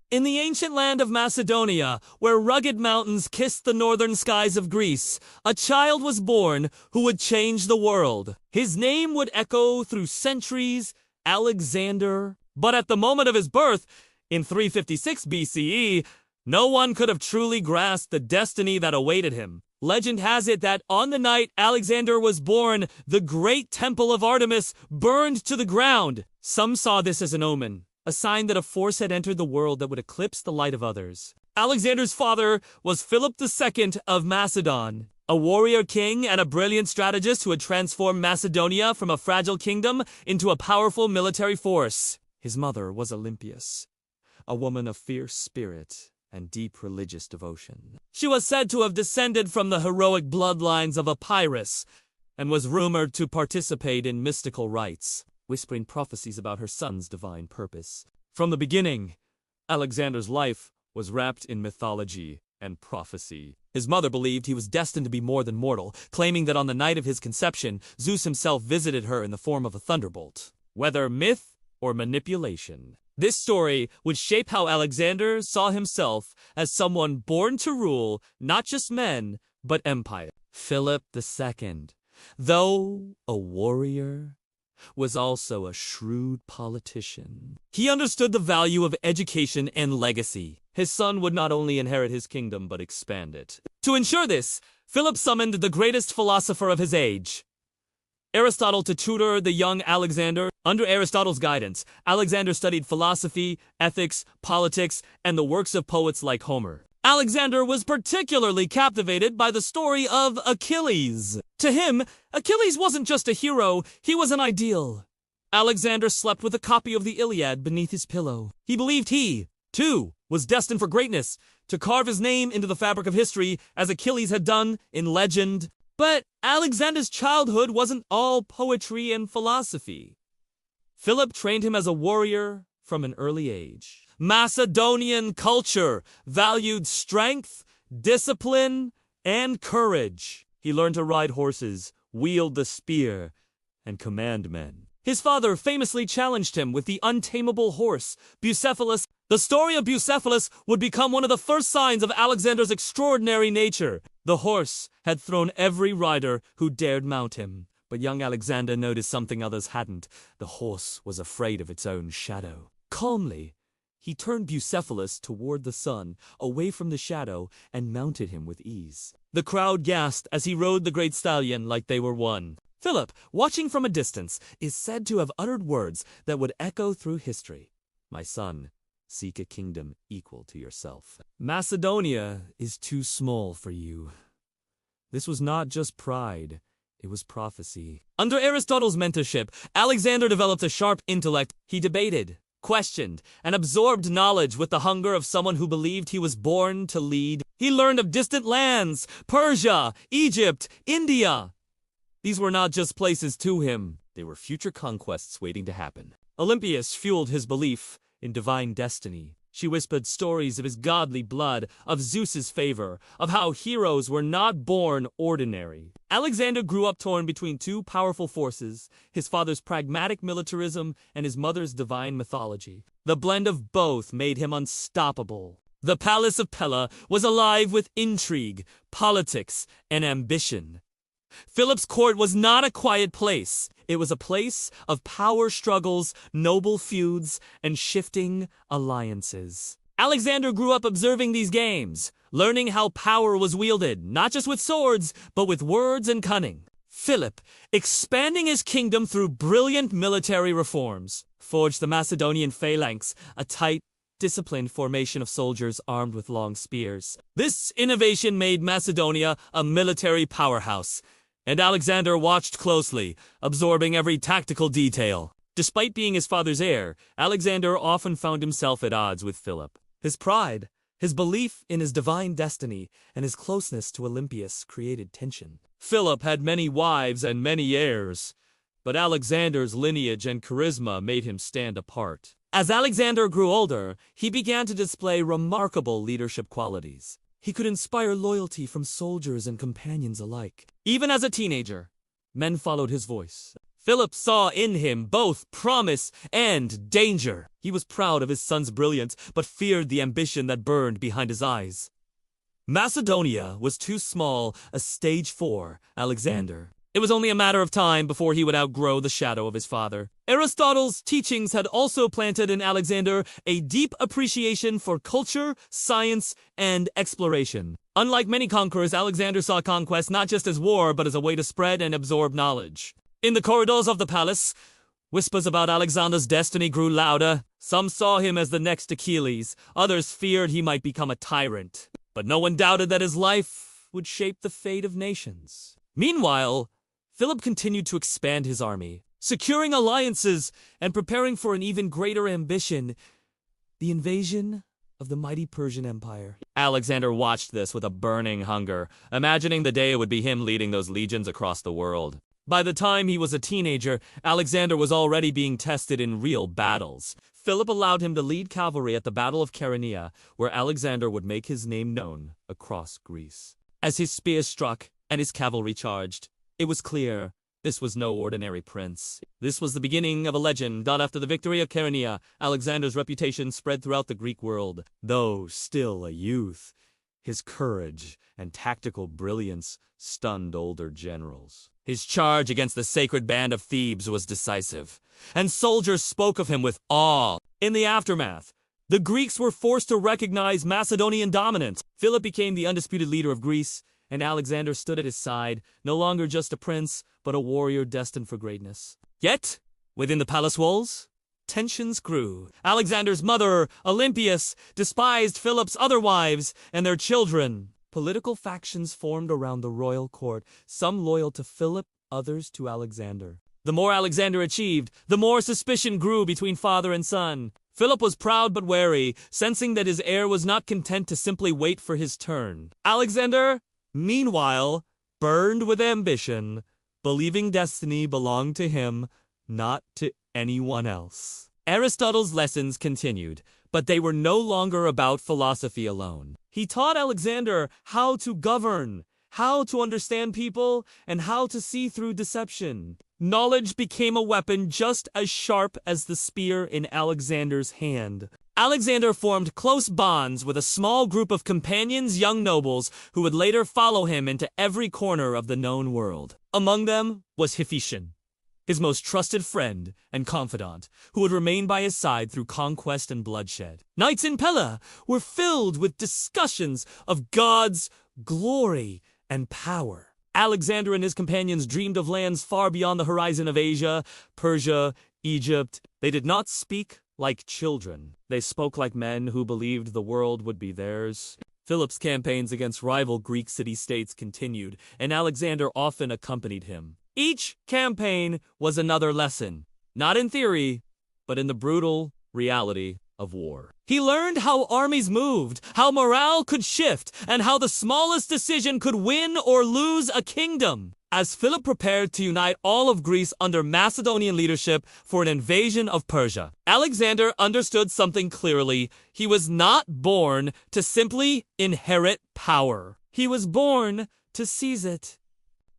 In the ancient land of Macedonia, where rugged mountains kissed the northern skies of Greece, a child was born who would change the world. His name would echo through centuries, Alexander. But at the moment of his birth, in 356 BCE, no one could have truly grasped the destiny that awaited him. Legend has it that on the night Alexander was born, the great temple of Artemis burned to the ground. Some saw this as an omen, a sign that a force had entered the world that would eclipse the light of others. Alexander's father was Philip II of Macedon, a warrior king and a brilliant strategist who had transformed Macedonia from a fragile kingdom into a powerful military force. His mother was Olympias, a woman of fierce spirit and deep religious devotion. She was said to have descended from the heroic bloodlines of Epirus and was rumored to participate in mystical rites, whispering prophecies about her son's divine purpose. From the beginning, Alexander's life was wrapped in mythology and prophecy. His mother believed he was destined to be more than mortal, claiming that on the night of his conception, Zeus himself visited her in the form of a thunderbolt. Whether myth or manipulation, this story would shape how Alexander saw himself as someone born to rule not just men, but empire. Philip II, though a warrior, was also a shrewd politician. He understood the value of education and legacy. His son would not only inherit his kingdom, but expand it. To ensure this, Philip summoned the greatest philosopher of his age, Aristotle, to tutor the young Alexander. Under Aristotle's guidance, Alexander studied philosophy, ethics, politics, and the works of poets like Homer. Alexander was particularly captivated by the story of Achilles. To him, Achilles wasn't just a hero, he was an ideal. Alexander slept with a copy of the Iliad beneath his pillow. He believed he, too, was destined for greatness, to carve his name into the fabric of history as Achilles had done in legend. But Alexander's childhood wasn't all poetry and philosophy. Philip trained him as a warrior from an early age. Macedonian culture valued strength, discipline, and courage. He learned to ride horses, wield the spear, and command men. His father famously challenged him with the untamable horse, Bucephalus. The story of Bucephalus would become one of the first signs of Alexander's extraordinary nature. The horse had thrown every rider who dared mount him. But young Alexander noticed something others hadn't. The horse was afraid of its own shadow. Calmly, he turned Bucephalus toward the sun, away from the shadow, and mounted him with ease. The crowd gasped as he rode the great stallion like they were one. Philip, watching from a distance, is said to have uttered words that would echo through history. "My son, seek a kingdom equal to yourself. Macedonia is too small for you." This was not just pride, it was prophecy. Under Aristotle's mentorship, Alexander developed a sharp intellect. He debated, questioned, and absorbed knowledge with the hunger of someone who believed he was born to lead. He learned of distant lands, Persia, Egypt, India. These were not just places to him, they were future conquests waiting to happen. Olympias fueled his belief in divine destiny. She whispered stories of his godly blood, of Zeus's favor, of how heroes were not born ordinary. Alexander grew up torn between two powerful forces, his father's pragmatic militarism and his mother's divine mythology. The blend of both made him unstoppable. The palace of Pella was alive with intrigue, politics, and ambition. Philip's court was not a quiet place. It was a place of power struggles, noble feuds, and shifting alliances. Alexander grew up observing these games, learning how power was wielded, not just with swords, but with words and cunning. Philip, expanding his kingdom through brilliant military reforms, forged the Macedonian phalanx, a tight, disciplined formation of soldiers armed with long spears. This innovation made Macedonia a military powerhouse, and Alexander watched closely, absorbing every tactical detail. Despite being his father's heir, Alexander often found himself at odds with Philip. His pride, his belief in his divine destiny, and his closeness to Olympias created tension. Philip had many wives and many heirs, but Alexander's lineage and charisma made him stand apart. As Alexander grew older, he began to display remarkable leadership qualities. He could inspire loyalty from soldiers and companions alike. Even as a teenager, men followed his voice. Philip saw in him both promise and danger. He was proud of his son's brilliance, but feared the ambition that burned behind his eyes. Macedonia was too small a stage for Alexander. It was only a matter of time before he would outgrow the shadow of his father. Aristotle's teachings had also planted in Alexander a deep appreciation for culture, science, and exploration. Unlike many conquerors, Alexander saw conquest not just as war, but as a way to spread and absorb knowledge. In the corridors of the palace, whispers about Alexander's destiny grew louder. Some saw him as the next Achilles. Others feared he might become a tyrant. But no one doubted that his life would shape the fate of nations. Meanwhile, Philip continued to expand his army, securing alliances and preparing for an even greater ambition, the invasion of the mighty Persian Empire. Alexander watched this with a burning hunger, imagining the day it would be him leading those legions across the world. By the time he was a teenager, Alexander was already being tested in real battles. Philip allowed him to lead cavalry at the Battle of Chaeronea, where Alexander would make his name known across Greece. As his spears struck and his cavalry charged, it was clear this was no ordinary prince. This was the beginning of a legend. After the victory of Chaeronea, Alexander's reputation spread throughout the Greek world. Though still a youth, his courage and tactical brilliance stunned older generals. His charge against the sacred band of Thebes was decisive, and soldiers spoke of him with awe. In the aftermath, the Greeks were forced to recognize Macedonian dominance. Philip became the undisputed leader of Greece, and Alexander stood at his side, no longer just a prince, but a warrior destined for greatness. Yet, within the palace walls, tensions grew. Alexander's mother, Olympias, despised Philip's other wives and their children. Political factions formed around the royal court, some loyal to Philip, others to Alexander. The more Alexander achieved, the more suspicion grew between father and son. Philip was proud but wary, sensing that his heir was not content to simply wait for his turn. Alexander, meanwhile, burned with ambition, believing destiny belonged to him, not to anyone else. Aristotle's lessons continued, but they were no longer about philosophy alone. He taught Alexander how to govern, how to understand people, and how to see through deception. Knowledge became a weapon just as sharp as the spear in Alexander's hand. Alexander formed close bonds with a small group of companions, young nobles, who would later follow him into every corner of the known world. Among them was Hephaestion, his most trusted friend and confidant, who would remain by his side through conquest and bloodshed. Nights in Pella were filled with discussions of God's glory and power. Alexander and his companions dreamed of lands far beyond the horizon of Asia, Persia, Egypt. They did not speak like children. They spoke like men who believed the world would be theirs. Philip's campaigns against rival Greek city-states continued, and Alexander often accompanied him. Each campaign was another lesson, not in theory, but in the brutal reality of war. He learned how armies moved, how morale could shift, and how the smallest decision could win or lose a kingdom. As Philip prepared to unite all of Greece under Macedonian leadership for an invasion of Persia, Alexander understood something clearly. He was not born to simply inherit power. He was born to seize it.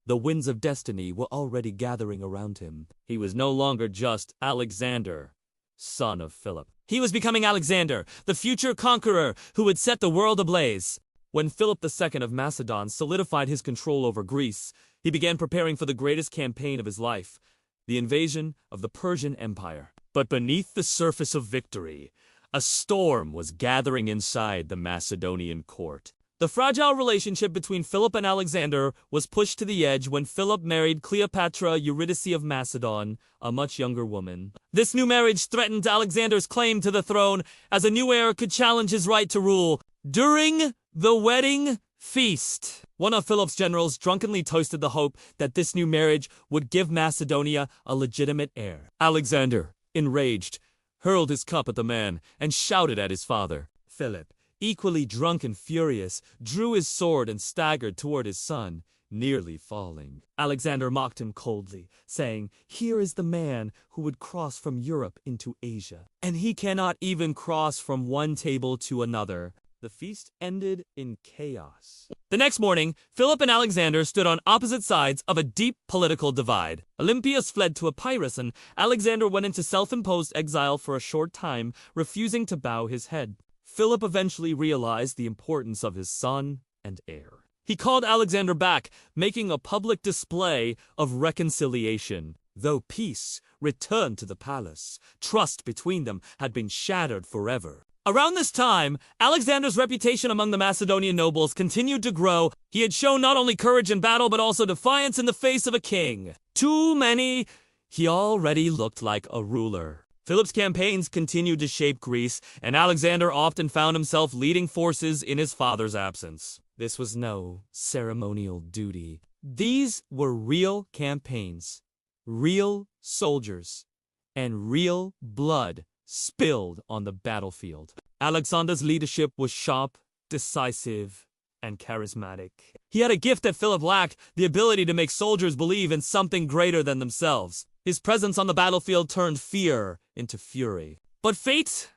The winds of destiny were already gathering around him. He was no longer just Alexander, son of Philip. He was becoming Alexander, the future conqueror who would set the world ablaze. When Philip II of Macedon solidified his control over Greece, he began preparing for the greatest campaign of his life, the invasion of the Persian Empire. But beneath the surface of victory, a storm was gathering inside the Macedonian court. The fragile relationship between Philip and Alexander was pushed to the edge when Philip married Cleopatra Eurydice of Macedon, a much younger woman. This new marriage threatened Alexander's claim to the throne, as a new heir could challenge his right to rule. During the wedding feast, one of Philip's generals drunkenly toasted the hope that this new marriage would give Macedonia a legitimate heir. Alexander, enraged, hurled his cup at the man and shouted at his father. Philip, equally drunk and furious, drew his sword and staggered toward his son, nearly falling. Alexander mocked him coldly, saying, "Here is the man who would cross from Europe into Asia, and he cannot even cross from one table to another." The feast ended in chaos. The next morning, Philip and Alexander stood on opposite sides of a deep political divide. Olympias fled to Epirus, and Alexander went into self-imposed exile for a short time, refusing to bow his head. Philip eventually realized the importance of his son and heir. He called Alexander back, making a public display of reconciliation. Though peace returned to the palace, trust between them had been shattered forever. Around this time, Alexander's reputation among the Macedonian nobles continued to grow. He had shown not only courage in battle, but also defiance in the face of a king. Too many, he already looked like a ruler. Philip's campaigns continued to shape Greece, and Alexander often found himself leading forces in his father's absence. This was no ceremonial duty. These were real campaigns, real soldiers, and real blood spilled on the battlefield. Alexander's leadership was sharp, decisive, and charismatic. He had a gift that Philip lacked, the ability to make soldiers believe in something greater than themselves. His presence on the battlefield turned fear into fury. But fate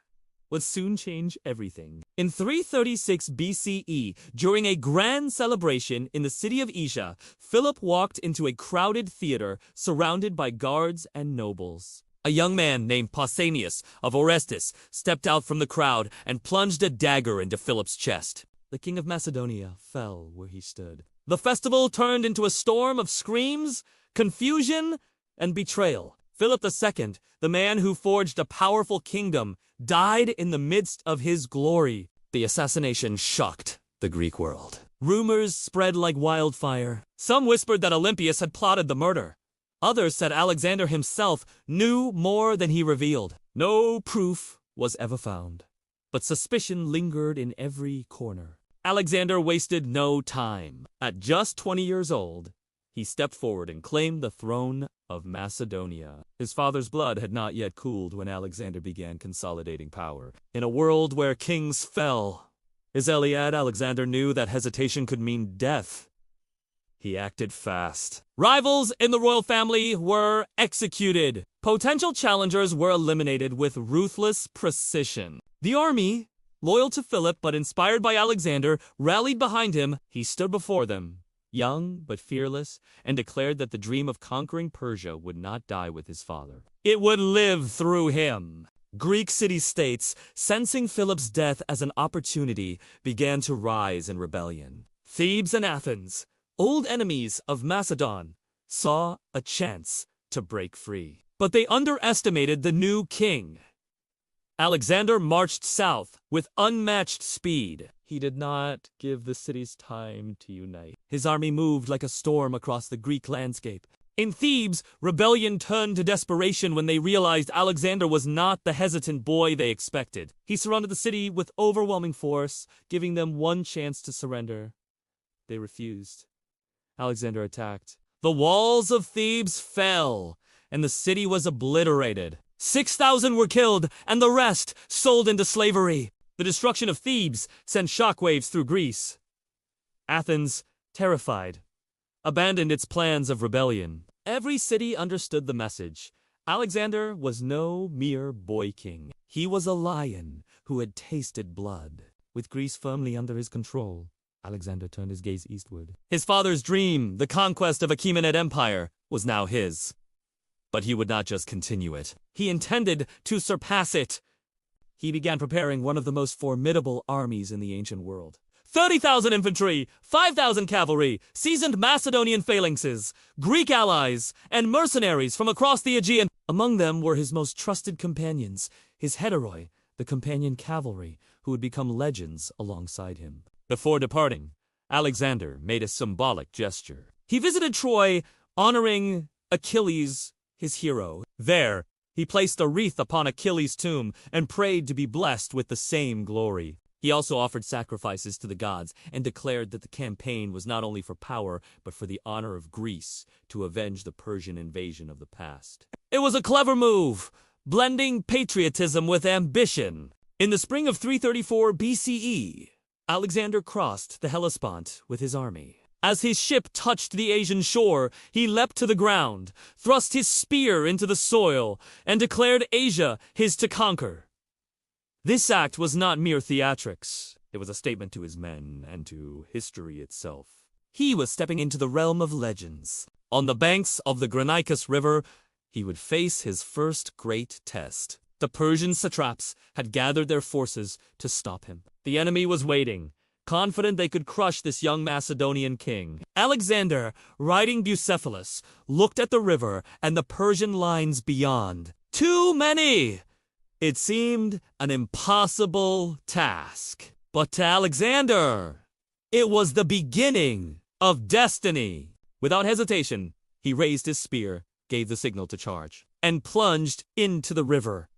would soon change everything. In 336 BCE, during a grand celebration in the city of Asia, Philip walked into a crowded theater surrounded by guards and nobles. A young man named Pausanias of Orestis stepped out from the crowd and plunged a dagger into Philip's chest. The king of Macedonia fell where he stood. The festival turned into a storm of screams, confusion, and betrayal. Philip II, the man who forged a powerful kingdom, died in the midst of his glory. The assassination shocked the Greek world. Rumors spread like wildfire. Some whispered that Olympias had plotted the murder. Others said Alexander himself knew more than he revealed. No proof was ever found, but suspicion lingered in every corner. Alexander wasted no time. At just 20 years old, he stepped forward and claimed the throne of Macedonia. His father's blood had not yet cooled when Alexander began consolidating power. In a world where kings fell, his Iliad, Alexander knew that hesitation could mean death. He acted fast. Rivals in the royal family were executed. Potential challengers were eliminated with ruthless precision. The army, loyal to Philip but inspired by Alexander, rallied behind him. He stood before them, young but fearless, and declared that the dream of conquering Persia would not die with his father. It would live through him. Greek city-states, sensing Philip's death as an opportunity, began to rise in rebellion. Thebes and Athens, old enemies of Macedon, saw a chance to break free. But they underestimated the new king. Alexander marched south with unmatched speed. He did not give the cities time to unite. His army moved like a storm across the Greek landscape. In Thebes, rebellion turned to desperation when they realized Alexander was not the hesitant boy they expected. He surrounded the city with overwhelming force, giving them one chance to surrender. They refused. Alexander attacked. The walls of Thebes fell, and the city was obliterated. 6,000 were killed, and the rest sold into slavery. The destruction of Thebes sent shockwaves through Greece. Athens, terrified, abandoned its plans of rebellion. Every city understood the message. Alexander was no mere boy king. He was a lion who had tasted blood. With Greece firmly under his control, Alexander turned his gaze eastward. His father's dream, the conquest of Achaemenid Empire, was now his. But he would not just continue it. He intended to surpass it. He began preparing one of the most formidable armies in the ancient world. 30,000 infantry, 5,000 cavalry, seasoned Macedonian phalanxes, Greek allies, and mercenaries from across the Aegean. Among them were his most trusted companions, his heteroi, the companion cavalry, who would become legends alongside him. Before departing, Alexander made a symbolic gesture. He visited Troy, honoring Achilles, his hero. There, he placed a wreath upon Achilles' tomb and prayed to be blessed with the same glory. He also offered sacrifices to the gods and declared that the campaign was not only for power, but for the honor of Greece to avenge the Persian invasion of the past. It was a clever move, blending patriotism with ambition. In the spring of 334 BCE, Alexander crossed the Hellespont with his army. As his ship touched the Asian shore, he leapt to the ground, thrust his spear into the soil, and declared Asia his to conquer. This act was not mere theatrics. It was a statement to his men and to history itself. He was stepping into the realm of legends. On the banks of the Granicus River, he would face his first great test. The Persian satraps had gathered their forces to stop him. The enemy was waiting, confident they could crush this young Macedonian king. Alexander, riding Bucephalus, looked at the river and the Persian lines beyond. Too many! It seemed an impossible task. But to Alexander, it was the beginning of destiny. Without hesitation, he raised his spear, gave the signal to charge, and plunged into the river,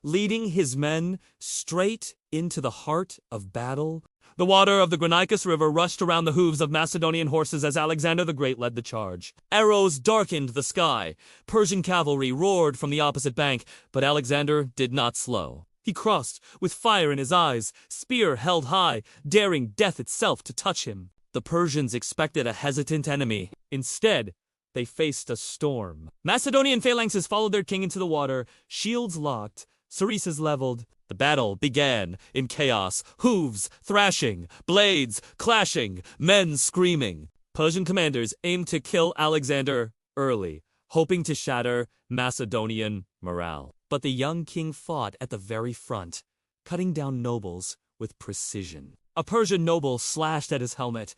leading his men straight into the heart of battle. The water of the Granicus River rushed around the hooves of Macedonian horses as Alexander the Great led the charge. Arrows darkened the sky. Persian cavalry roared from the opposite bank, but Alexander did not slow. He crossed, with fire in his eyes, spear held high, daring death itself to touch him. The Persians expected a hesitant enemy. Instead, they faced a storm. Macedonian phalanxes followed their king into the water, shields locked, sarissas leveled. The battle began in chaos, hooves thrashing, blades clashing, men screaming. Persian commanders aimed to kill Alexander early, hoping to shatter Macedonian morale. But the young king fought at the very front, cutting down nobles with precision. A Persian noble slashed at his helmet,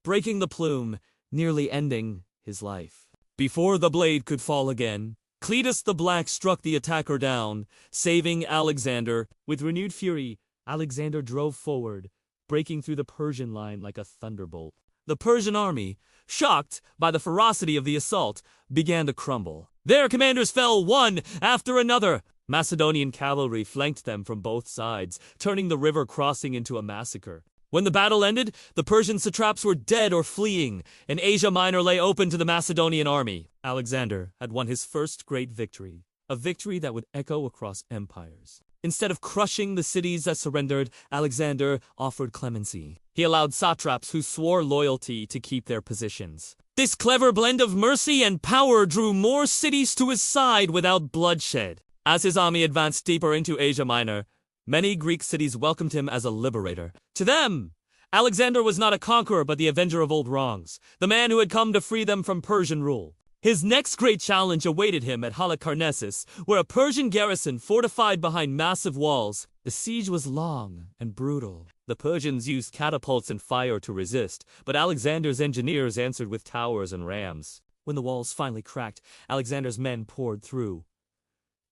breaking the plume, nearly ending his life. Before the blade could fall again, Cletus the Black struck the attacker down, saving Alexander. With renewed fury, Alexander drove forward, breaking through the Persian line like a thunderbolt. The Persian army, shocked by the ferocity of the assault, began to crumble. Their commanders fell one after another. Macedonian cavalry flanked them from both sides, turning the river crossing into a massacre. When the battle ended, the Persian satraps were dead or fleeing, and Asia Minor lay open to the Macedonian army. Alexander had won his first great victory, a victory that would echo across empires. Instead of crushing the cities that surrendered, Alexander offered clemency. He allowed satraps who swore loyalty to keep their positions. This clever blend of mercy and power drew more cities to his side without bloodshed. As his army advanced deeper into Asia Minor, many Greek cities welcomed him as a liberator. To them, Alexander was not a conqueror but the avenger of old wrongs, the man who had come to free them from Persian rule. His next great challenge awaited him at Halicarnassus, where a Persian garrison fortified behind massive walls. The siege was long and brutal. The Persians used catapults and fire to resist, but Alexander's engineers answered with towers and rams. When the walls finally cracked, Alexander's men poured through.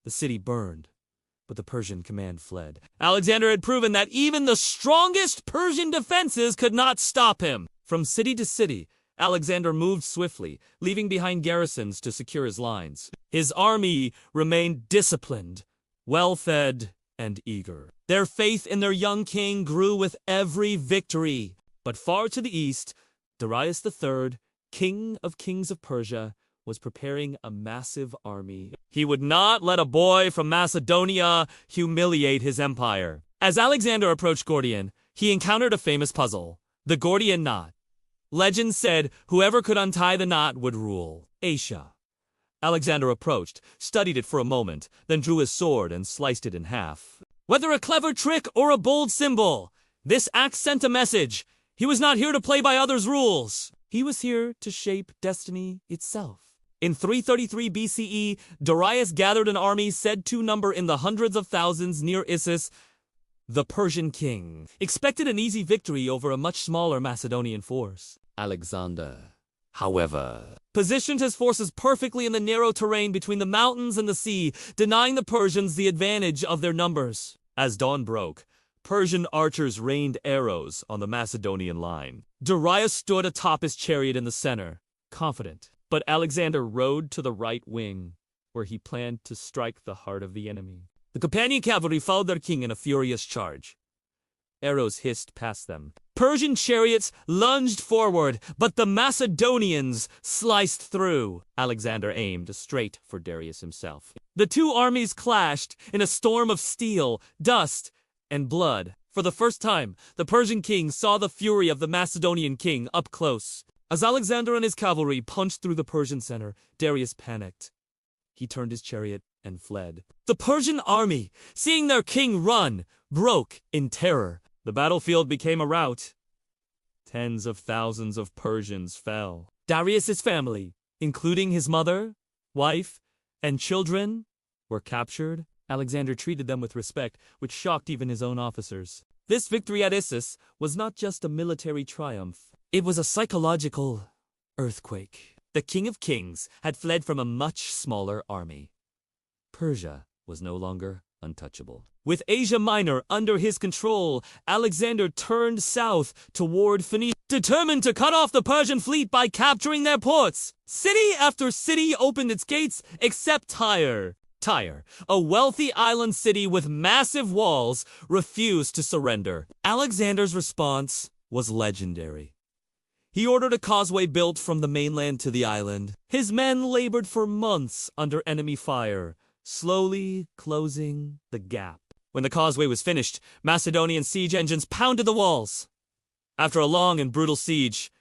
The city burned, but the Persian command fled. Alexander had proven that even the strongest Persian defenses could not stop him. From city to city, Alexander moved swiftly, leaving behind garrisons to secure his lines. His army remained disciplined, well-fed, and eager. Their faith in their young king grew with every victory. But far to the east, Darius III, king of kings of Persia, was preparing a massive army. He would not let a boy from Macedonia humiliate his empire. As Alexander approached Gordian, he encountered a famous puzzle, the Gordian knot. Legend said whoever could untie the knot would rule Asia. Alexander approached, studied it for a moment, then drew his sword and sliced it in half. Whether a clever trick or a bold symbol, this act sent a message. He was not here to play by others' rules. He was here to shape destiny itself. In 333 BCE, Darius gathered an army said to number in the hundreds of thousands near Issus. The Persian king expected an easy victory over a much smaller Macedonian force. Alexander, however, positioned his forces perfectly in the narrow terrain between the mountains and the sea, denying the Persians the advantage of their numbers. As dawn broke, Persian archers rained arrows on the Macedonian line. Darius stood atop his chariot in the center, confident. But Alexander rode to the right wing, where he planned to strike the heart of the enemy. The companion cavalry followed their king in a furious charge. Arrows hissed past them. Persian chariots lunged forward, but the Macedonians sliced through. Alexander aimed straight for Darius himself. The two armies clashed in a storm of steel, dust, and blood. For the first time, the Persian king saw the fury of the Macedonian king up close. As Alexander and his cavalry punched through the Persian center, Darius panicked. He turned his chariot and fled. The Persian army, seeing their king run, broke in terror. The battlefield became a rout. Tens of thousands of Persians fell. Darius's family, including his mother, wife, and children, were captured. Alexander treated them with respect, which shocked even his own officers. This victory at Issus was not just a military triumph. It was a psychological earthquake. The King of Kings had fled from a much smaller army. Persia was no longer untouchable. With Asia Minor under his control, Alexander turned south toward Phoenicia, determined to cut off the Persian fleet by capturing their ports. City after city opened its gates except Tyre. Tyre, a wealthy island city with massive walls, refused to surrender. Alexander's response was legendary. He ordered a causeway built from the mainland to the island. His men labored for months under enemy fire, slowly closing the gap. When the causeway was finished, Macedonian siege engines pounded the walls. After a long and brutal siege,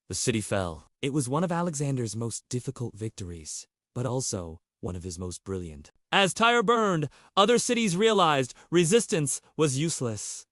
the city fell. It was one of Alexander's most difficult victories, but also one of his most brilliant. As Tyre burned, other cities realized resistance was useless.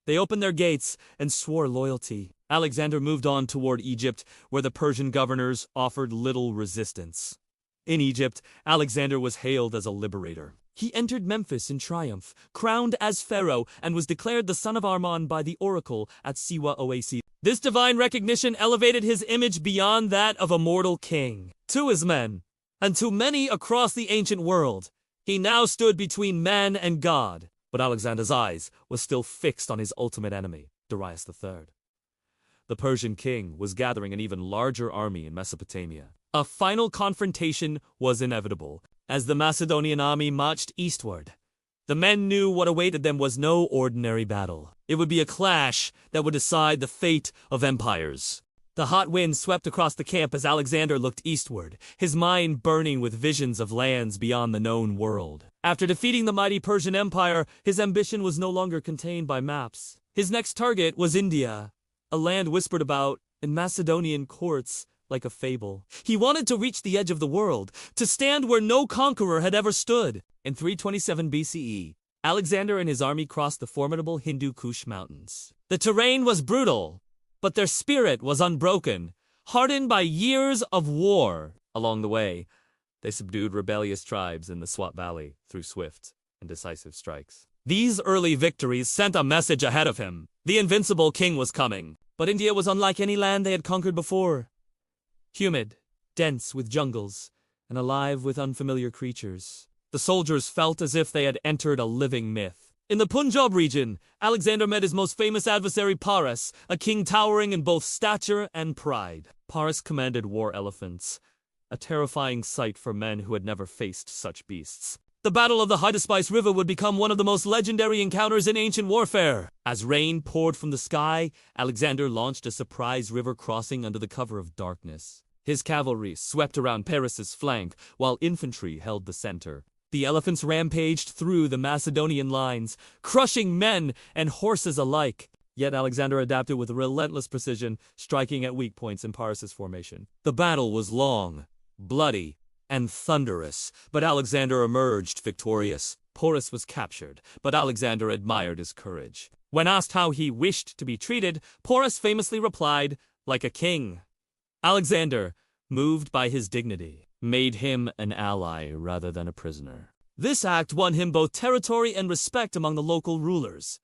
They opened their gates and swore loyalty. Alexander moved on toward Egypt, where the Persian governors offered little resistance. In Egypt, Alexander was hailed as a liberator. He entered Memphis in triumph, crowned as pharaoh, and was declared the son of Armon by the oracle at Siwa Oasis. This divine recognition elevated his image beyond that of a mortal king. To his men, and to many across the ancient world, he now stood between man and God. But Alexander's eyes were still fixed on his ultimate enemy, Darius III. The Persian king was gathering an even larger army in Mesopotamia. A final confrontation was inevitable. As the Macedonian army marched eastward, the men knew what awaited them was no ordinary battle. It would be a clash that would decide the fate of empires. The hot wind swept across the camp as Alexander looked eastward, his mind burning with visions of lands beyond the known world. After defeating the mighty Persian Empire, his ambition was no longer contained by maps. His next target was India, a land whispered about in Macedonian courts like a fable. He wanted to reach the edge of the world, to stand where no conqueror had ever stood. In 327 BCE, Alexander and his army crossed the formidable Hindu Kush mountains. The terrain was brutal, but their spirit was unbroken, hardened by years of war. Along the way, they subdued rebellious tribes in the Swat Valley through swift and decisive strikes. These early victories sent a message ahead of him. The invincible king was coming. But India was unlike any land they had conquered before. Humid, dense with jungles, and alive with unfamiliar creatures. The soldiers felt as if they had entered a living myth. In the Punjab region, Alexander met his most famous adversary Paras, a king towering in both stature and pride. Paras commanded war elephants, a terrifying sight for men who had never faced such beasts. The Battle of the Hydaspes River would become one of the most legendary encounters in ancient warfare. As rain poured from the sky, Alexander launched a surprise river crossing under the cover of darkness. His cavalry swept around Paras's flank, while infantry held the center. The elephants rampaged through the Macedonian lines, crushing men and horses alike. Yet Alexander adapted with relentless precision, striking at weak points in Paras's formation. The battle was long, bloody, and thunderous, but Alexander emerged victorious. Porus was captured, but Alexander admired his courage. When asked how he wished to be treated, Porus famously replied, "Like a king." Alexander, moved by his dignity, made him an ally rather than a prisoner. This act won him both territory and respect among the local rulers.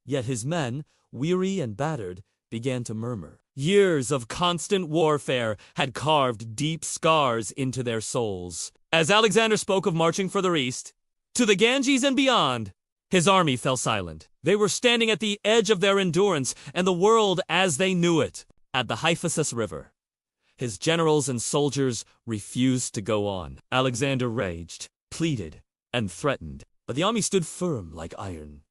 Yet his men, weary and battered, began to murmur. Years of constant warfare had carved deep scars into their souls. As Alexander spoke of marching further east, to the Ganges and beyond, his army fell silent. They were standing at the edge of their endurance and the world as they knew it. At the Hyphasis River, his generals and soldiers refused to go on. Alexander raged, pleaded, and threatened, but the army stood firm like iron.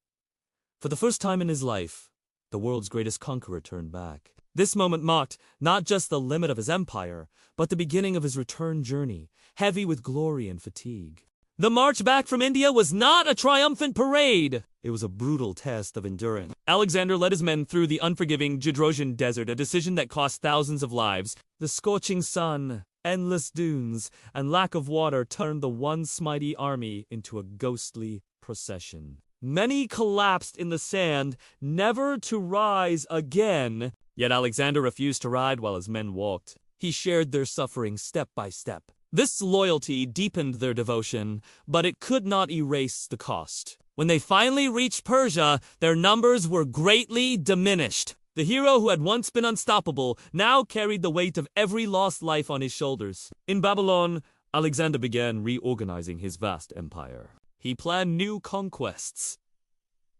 For the first time in his life, the world's greatest conqueror turned back. This moment marked not just the limit of his empire, but the beginning of his return journey, heavy with glory and fatigue. The march back from India was not a triumphant parade. It was a brutal test of endurance. Alexander led his men through the unforgiving Gedrosian desert, a decision that cost thousands of lives. The scorching sun, endless dunes, and lack of water turned the once mighty army into a ghostly procession. Many collapsed in the sand, never to rise again. Yet Alexander refused to ride while his men walked. He shared their suffering step by step. This loyalty deepened their devotion, but it could not erase the cost. When they finally reached Persia, their numbers were greatly diminished. The hero who had once been unstoppable now carried the weight of every lost life on his shoulders. In Babylon, Alexander began reorganizing his vast empire. He planned new conquests.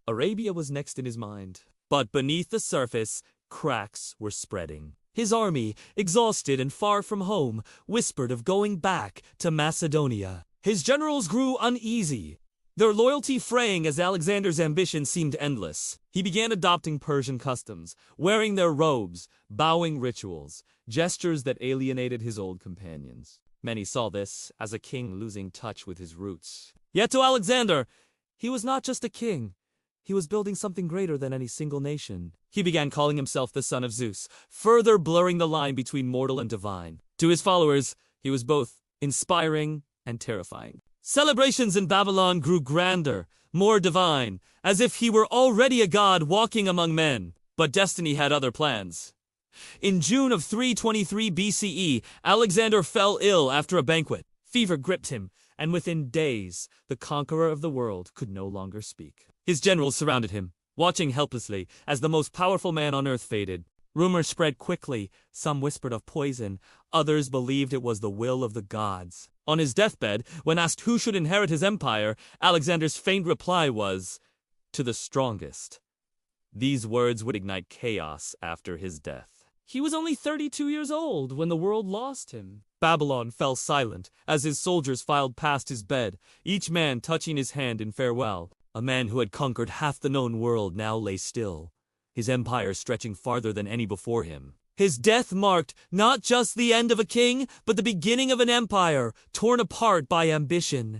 Arabia was next in his mind. But beneath the surface, cracks were spreading. His army, exhausted and far from home, whispered of going back to Macedonia. His generals grew uneasy, their loyalty fraying as Alexander's ambition seemed endless. He began adopting Persian customs, wearing their robes, bowing rituals, gestures that alienated his old companions. Many saw this as a king losing touch with his roots. Yet to Alexander, he was not just a king. He was building something greater than any single nation. He began calling himself the son of Zeus, further blurring the line between mortal and divine. To his followers, he was both inspiring and terrifying. Celebrations in Babylon grew grander, more divine, as if he were already a god walking among men. But destiny had other plans. In June of 323 BCE, Alexander fell ill after a banquet. Fever gripped him, and within days, the conqueror of the world could no longer speak. His generals surrounded him, watching helplessly as the most powerful man on earth faded. Rumors spread quickly. Some whispered of poison. Others believed it was the will of the gods. On his deathbed, when asked who should inherit his empire, Alexander's faint reply was, "To the strongest." These words would ignite chaos after his death. He was only 32 years old when the world lost him. Babylon fell silent as his soldiers filed past his bed, each man touching his hand in farewell. A man who had conquered half the known world now lay still, his empire stretching farther than any before him. His death marked not just the end of a king, but the beginning of an empire torn apart by ambition.